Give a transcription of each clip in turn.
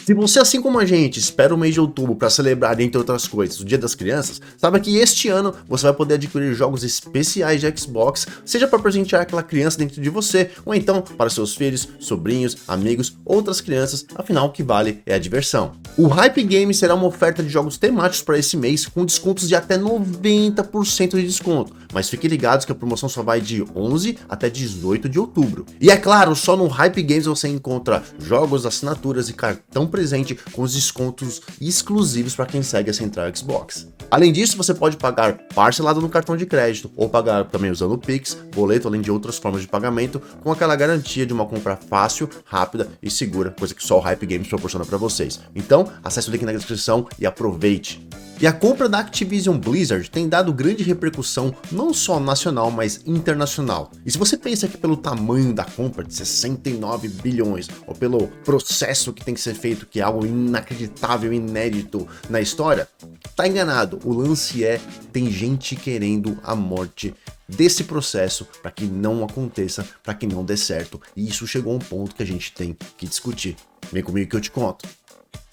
Se você, assim como a gente, espera o mês de outubro para celebrar, entre outras coisas, o Dia das Crianças, saiba que este ano você vai poder adquirir jogos especiais de Xbox, seja para presentear aquela criança dentro de você, ou então para seus filhos, sobrinhos, amigos, outras crianças, afinal o que vale é a diversão. O Hype Game será uma oferta de jogos temáticos para esse mês, com descontos de até 90% de desconto, mas fiquem ligados que a promoção só vai de 11 até 18 de outubro. E é claro, só no Hype Games você encontra jogos, assinaturas e cartão presente com os descontos exclusivos para quem segue a Central Xbox. Além disso, você pode pagar parcelado no cartão de crédito ou pagar também usando o Pix, boleto, além de outras formas de pagamento, com aquela garantia de uma compra fácil, rápida e segura, coisa que só o Hype Games proporciona para vocês. Então, acesse o link na descrição e aproveite! E a compra da Activision Blizzard tem dado grande repercussão não só nacional, mas internacional. E se você pensa que pelo tamanho da compra de 69 bilhões, ou pelo processo que tem que ser feito, que é algo inacreditável, inédito na história, tá enganado. O lance é, tem gente querendo a morte desse processo para que não aconteça, para que não dê certo. E isso chegou a um ponto que a gente tem que discutir. Vem comigo que eu te conto.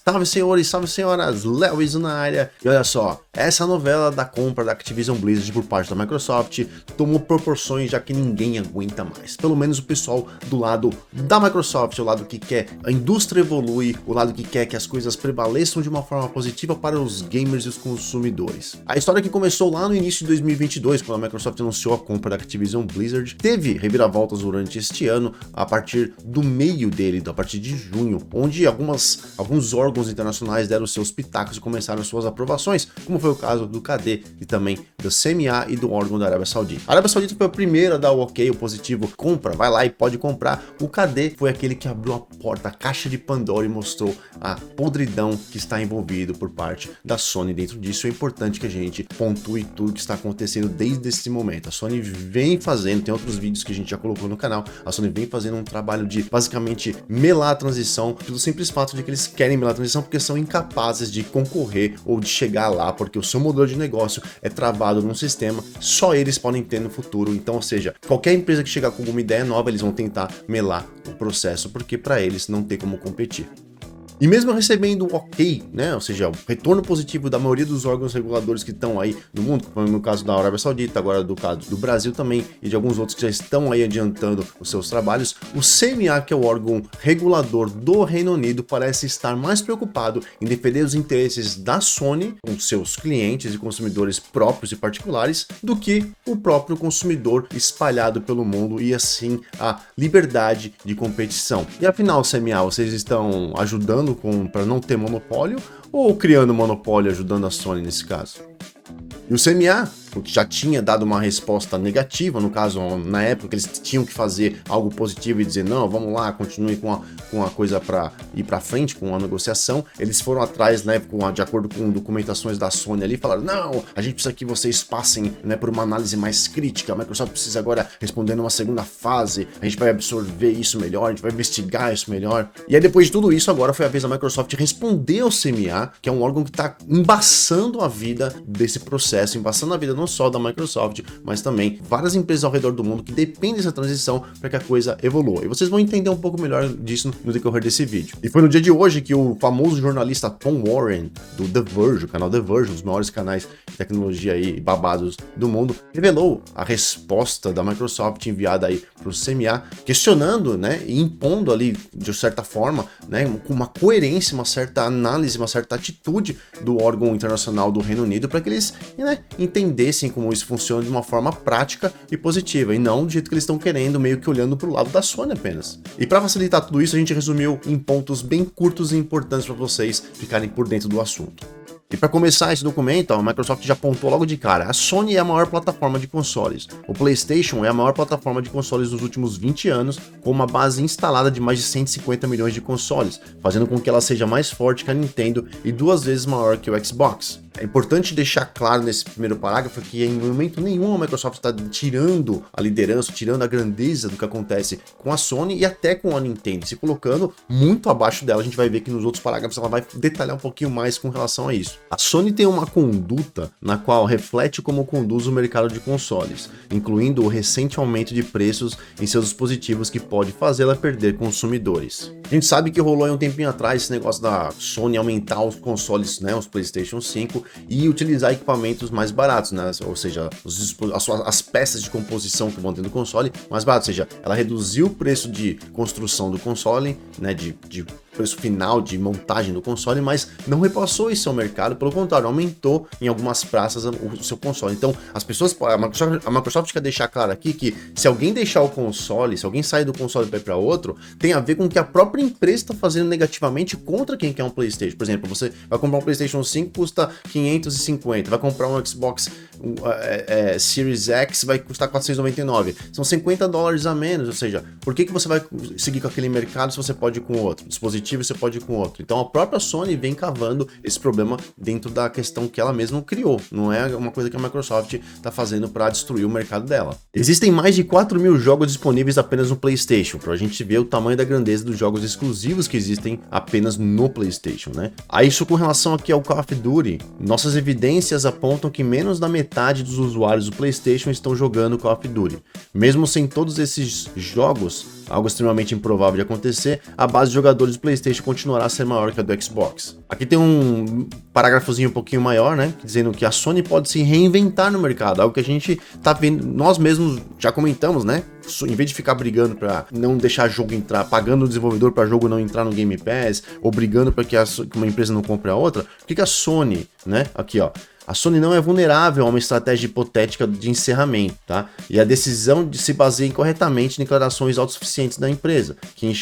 Salve senhores, salve senhoras, Léo Iso na área. E olha só, essa novela da compra da Activision Blizzard por parte da Microsoft tomou proporções já que ninguém aguenta mais. Pelo menos o pessoal do lado da Microsoft, o lado que quer a indústria evolui, o lado que quer que as coisas prevaleçam de uma forma positiva para os gamers e os consumidores. A história que começou lá no início de 2022, quando a Microsoft anunciou a compra da Activision Blizzard, teve reviravoltas durante este ano, a partir do meio dele, a partir de junho, onde alguns órgãos internacionais deram seus pitacos e começaram suas aprovações, como foi o caso do KD e também do CMA e do órgão da Arábia Saudita. A Arábia Saudita foi a primeira a dar o ok, o positivo, compra, vai lá e pode comprar. O KD foi aquele que abriu a porta, a caixa de Pandora e mostrou a podridão que está envolvido por parte da Sony dentro disso. É importante que a gente pontue tudo que está acontecendo desde esse momento. A Sony vem fazendo, tem outros vídeos que a gente já colocou no canal, a Sony vem fazendo um trabalho de basicamente melar a transição, pelo simples fato de que eles querem melar a transição porque são incapazes de concorrer ou de chegar lá, porque o seu modelo de negócio é travado num sistema, só eles podem ter no futuro. Então, ou seja, qualquer empresa que chegar com alguma ideia nova, eles vão tentar melar o processo, porque para eles não tem como competir. E mesmo recebendo o ok, né, ou seja, o retorno positivo da maioria dos órgãos reguladores que estão aí no mundo, como no caso da Arábia Saudita, agora do caso do Brasil também, e de alguns outros que já estão aí adiantando os seus trabalhos, o CMA, que é o órgão regulador do Reino Unido, parece estar mais preocupado em defender os interesses da Sony, com seus clientes e consumidores próprios e particulares, do que o próprio consumidor espalhado pelo mundo e assim a liberdade de competição. E afinal, CMA, vocês estão ajudando para não ter monopólio ou criando monopólio, ajudando a Sony nesse caso? E o CMA, porque já tinha dado uma resposta negativa, no caso, na época que eles tinham que fazer algo positivo e dizer, não, vamos lá, continue com a coisa para ir para frente, com a negociação, eles foram atrás, né, de acordo com documentações da Sony ali, falaram, não, a gente precisa que vocês passem, né, por uma análise mais crítica, a Microsoft precisa agora responder numa segunda fase, a gente vai absorver isso melhor, a gente vai investigar isso melhor. E aí depois de tudo isso, agora foi a vez da Microsoft responder ao CMA, que é um órgão que está embaçando a vida desse processo, embaçando a vida não só da Microsoft, mas também várias empresas ao redor do mundo que dependem dessa transição para que a coisa evolua. E vocês vão entender um pouco melhor disso no decorrer desse vídeo. E foi no dia de hoje que o famoso jornalista Tom Warren, do The Verge, o canal The Verge, um dos maiores canais de tecnologia aí babados do mundo, revelou a resposta da Microsoft enviada aí para o CMA, questionando, né, e impondo ali, de certa forma, né, com uma coerência, uma certa análise, uma certa atitude do órgão internacional do Reino Unido para que eles, né, entendessem como isso funciona de uma forma prática e positiva, e não do jeito que eles estão querendo, meio que olhando para o lado da Sony apenas. E para facilitar tudo isso, a gente resumiu em pontos bem curtos e importantes para vocês ficarem por dentro do assunto. E para começar esse documento, a Microsoft já apontou logo de cara, a Sony é a maior plataforma de consoles, o PlayStation é a maior plataforma de consoles dos últimos 20 anos, com uma base instalada de mais de 150 milhões de consoles, fazendo com que ela seja mais forte que a Nintendo e 2 vezes maior que o Xbox. É importante deixar claro nesse primeiro parágrafo que em momento nenhum a Microsoft está tirando a liderança, tirando a grandeza do que acontece com a Sony e até com a Nintendo, se colocando muito abaixo dela. A gente vai ver que nos outros parágrafos ela vai detalhar um pouquinho mais com relação a isso. A Sony tem uma conduta na qual reflete como conduz o mercado de consoles, incluindo o recente aumento de preços em seus dispositivos que pode fazê-la perder consumidores. A gente sabe que rolou aí um tempinho atrás esse negócio da Sony aumentar os consoles, né, os PlayStation 5 e utilizar equipamentos mais baratos, né, ou seja, as peças de composição que vão ter no console mais baratas, ou seja, ela reduziu o preço de construção do console, né, de preço final de montagem do console, mas não repassou isso ao mercado, pelo contrário, aumentou em algumas praças o seu console. Então, a Microsoft quer deixar claro aqui que se alguém deixar o console, se alguém sair do console para ir para outro, tem a ver com o que a própria empresa está fazendo negativamente contra quem quer um PlayStation. Por exemplo, você vai comprar um PlayStation 5, custa 550, vai comprar um Xbox Series X, vai custar 499. São $50 a menos, ou seja, por que você vai seguir com aquele mercado se você pode ir com outro? Dispositivo você pode ir com outro. Então a própria Sony vem cavando esse problema dentro da questão que ela mesma criou. Não é uma coisa que a Microsoft está fazendo para destruir o mercado dela. Existem mais de 4.000 jogos disponíveis apenas no PlayStation, para a gente ver o tamanho da grandeza dos jogos exclusivos que existem apenas no PlayStation, né? Aí isso com relação aqui ao Call of Duty, nossas evidências apontam que menos da metade dos usuários do PlayStation estão jogando Call of Duty. Mesmo sem todos esses jogos, algo extremamente improvável de acontecer, a base de jogadores do PlayStation continuará a ser maior que a do Xbox. Aqui tem um parágrafozinho um pouquinho maior, né, dizendo que a Sony pode se reinventar no mercado, algo que a gente tá vendo, nós mesmos já comentamos, né? Em vez de ficar brigando para não deixar jogo entrar, pagando o desenvolvedor para jogo não entrar no Game Pass, ou brigando para que uma empresa não compre a outra, por que a Sony, né, aqui ó, a Sony não é vulnerável a uma estratégia hipotética de encerramento, tá? E a decisão se baseia incorretamente em declarações autossuficientes da empresa, que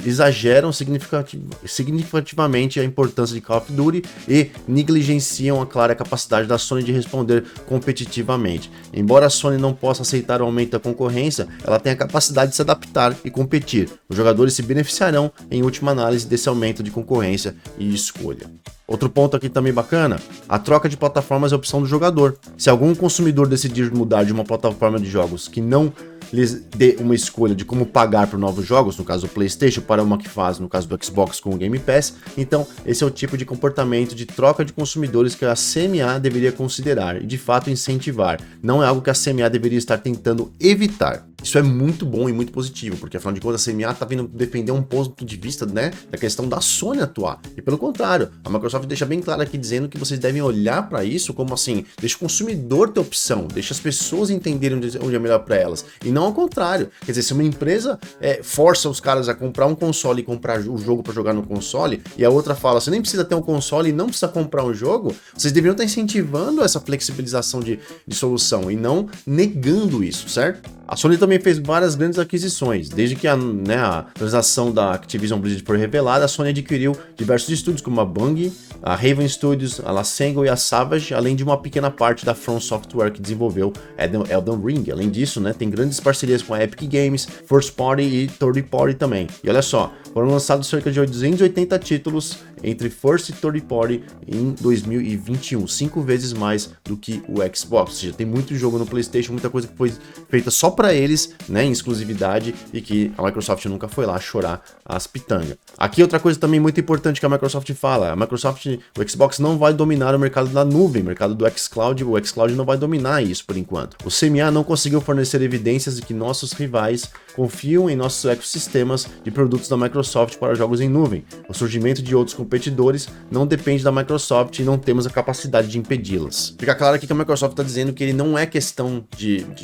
exageram significativamente a importância de Call of Duty e negligenciam a clara capacidade da Sony de responder competitivamente. Embora a Sony não possa aceitar o aumento da concorrência, ela tem a capacidade de se adaptar e competir. Os jogadores se beneficiarão, em última análise, desse aumento de concorrência e escolha. Outro ponto aqui também bacana, a troca de plataformas é a opção do jogador. Se algum consumidor decidir mudar de uma plataforma de jogos que não lhes dê uma escolha de como pagar por novos jogos, no caso do PlayStation, para uma que faz, no caso do Xbox com o Game Pass, então esse é o tipo de comportamento de troca de consumidores que a CMA deveria considerar e de fato incentivar. Não é algo que a CMA deveria estar tentando evitar. Isso é muito bom e muito positivo, porque afinal de contas a CMA está vindo defender um ponto de vista, né, da questão da Sony atuar. E pelo contrário, a Microsoft deixa bem claro aqui dizendo que vocês devem olhar para isso como assim, deixa o consumidor ter opção, deixa as pessoas entenderem onde é melhor para elas, e não ao contrário. Quer dizer, se uma empresa força os caras a comprar um console e comprar o jogo para jogar no console, e a outra fala, você nem precisa ter um console e não precisa comprar um jogo, vocês deveriam estar incentivando essa flexibilização de solução e não negando isso, certo? A Sony também fez várias grandes aquisições. Desde que a transação da Activision Blizzard foi revelada, a Sony adquiriu diversos estúdios como a Bungie, a Raven Studios, a Lasengo e a Savage, além de uma pequena parte da From Software que desenvolveu Elden Ring. Além disso, né, tem grandes parcerias com a Epic Games, First Party e Third Party também. E olha só, foram lançados cerca de 280 títulos entre First e Third Party em 2021, 5 vezes mais do que o Xbox. Ou seja, tem muito jogo no PlayStation, muita coisa que foi feita só para eles, né, em exclusividade, e que a Microsoft nunca foi lá chorar as pitangas. Aqui outra coisa também muito importante que a Microsoft fala, o Xbox não vai dominar o mercado da nuvem, o mercado do xCloud, o xCloud não vai dominar isso por enquanto. O CMA não conseguiu fornecer evidências de que nossos rivais confiam em nossos ecossistemas de produtos da Microsoft para jogos em nuvem. O surgimento de outros competidores não depende da Microsoft e não temos a capacidade de impedi-las. Fica claro aqui que a Microsoft está dizendo que ele não é questão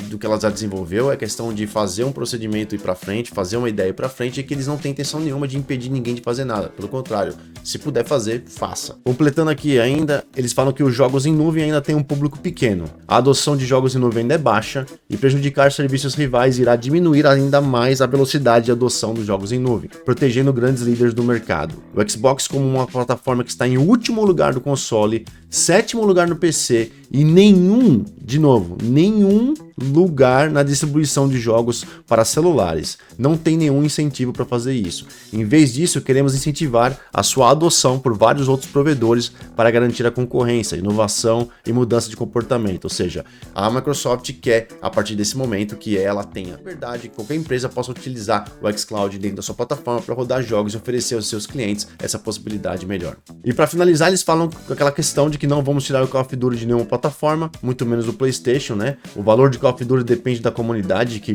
do que ela já desenvolveu, é questão de fazer um procedimento ir para frente, fazer uma ideia ir para frente, e que eles não têm intenção nenhuma de impedir ninguém de fazer nada. Pelo contrário, se puder fazer, faça. Completando aqui ainda, eles falam que os jogos em nuvem ainda têm um público pequeno. A adoção de jogos em nuvem ainda é baixa e prejudicar serviços rivais irá diminuir ainda mais a velocidade de adoção dos jogos em nuvem, protegendo grandes líderes do mercado. O Xbox, como uma plataforma que está em último lugar do console, 7º lugar no PC e nenhum lugar na distribuição de jogos para celulares. Não tem nenhum incentivo para fazer isso. Em vez disso, queremos incentivar a sua adoção por vários outros provedores para garantir a concorrência, inovação e mudança de comportamento. Ou seja, a Microsoft quer, a partir desse momento, que ela tenha a liberdade que qualquer empresa possa utilizar o xCloud dentro da sua plataforma para rodar jogos e oferecer aos seus clientes essa possibilidade melhor. E para finalizar, eles falam com aquela questão de que não vamos tirar o Call of Duty de nenhuma plataforma, muito menos do PlayStation, né? O valor de Call of Duty depende da comunidade, que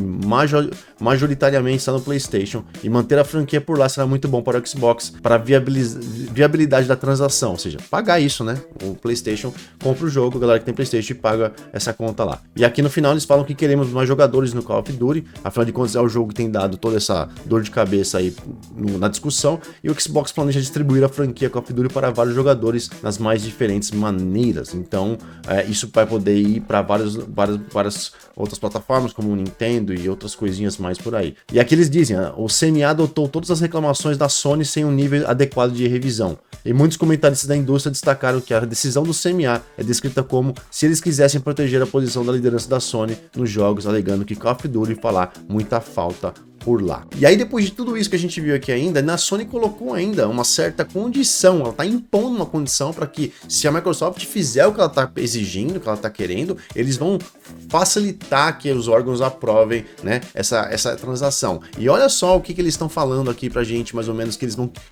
majoritariamente está no PlayStation, e manter a franquia por lá será muito bom para o Xbox, para a viabilidade da transação, ou seja, pagar isso, né? O PlayStation compra o jogo, a galera que tem PlayStation paga essa conta lá. E aqui no final eles falam que queremos mais jogadores no Call of Duty, afinal de contas é o jogo que tem dado toda essa dor de cabeça aí na discussão, e o Xbox planeja distribuir a franquia Call of Duty para vários jogadores nas mais diferentes maneiras. Então isso vai poder ir para várias outras plataformas como o Nintendo e outras coisinhas mais por aí. E aqui eles dizem, o CMA adotou todas as reclamações da Sony sem um nível adequado de revisão. E muitos comentaristas da indústria destacaram que a decisão do CMA é descrita como se eles quisessem proteger a posição da liderança da Sony nos jogos, alegando que Call of Duty fará muita falta por lá. E aí, depois de tudo isso que a gente viu aqui ainda, a Sony colocou ainda uma certa condição, ela tá impondo uma condição para que, se a Microsoft fizer o que ela tá exigindo, o que ela tá querendo, eles vão facilitar que os órgãos aprovem, né, essa transação. E olha só o que eles estão falando aqui pra gente, mais ou menos, que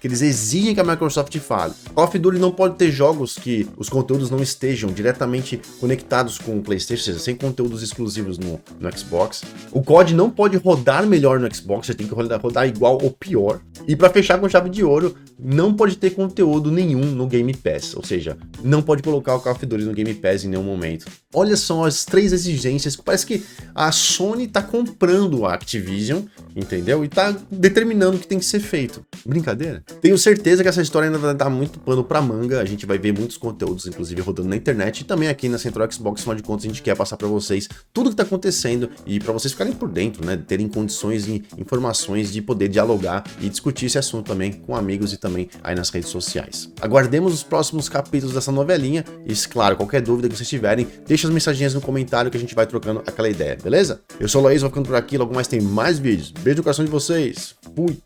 eles exigem que a Microsoft fale. Call of Duty não pode ter jogos que os conteúdos não estejam diretamente conectados com o PlayStation, ou seja, sem conteúdos exclusivos no Xbox. O COD não pode rodar melhor no Xbox, você tem que rodar igual ou pior. E para fechar com chave de ouro, não pode ter conteúdo nenhum no Game Pass, ou seja, não pode colocar o Call of Duty no Game Pass em nenhum momento. Olha só as 3 exigências, parece que a Sony tá comprando a Activision, entendeu? E tá determinando o que tem que ser feito. Brincadeira? Tenho certeza que essa história ainda vai dar muito pano pra manga, a gente vai ver muitos conteúdos, inclusive rodando na internet e também aqui na Central Xbox, afinal de contas a gente quer passar pra vocês tudo que tá acontecendo e pra vocês ficarem por dentro, né? Terem condições e informações de poder dialogar e discutir esse assunto também com amigos e também aí nas redes sociais. Aguardemos os próximos capítulos dessa novelinha e, claro, qualquer dúvida que vocês tiverem, deixa as mensagens no comentário que a gente vai trocando aquela ideia, beleza? Eu sou o Laís, vou ficando por aqui, logo mais tem mais vídeos. Beijo no coração de vocês, fui!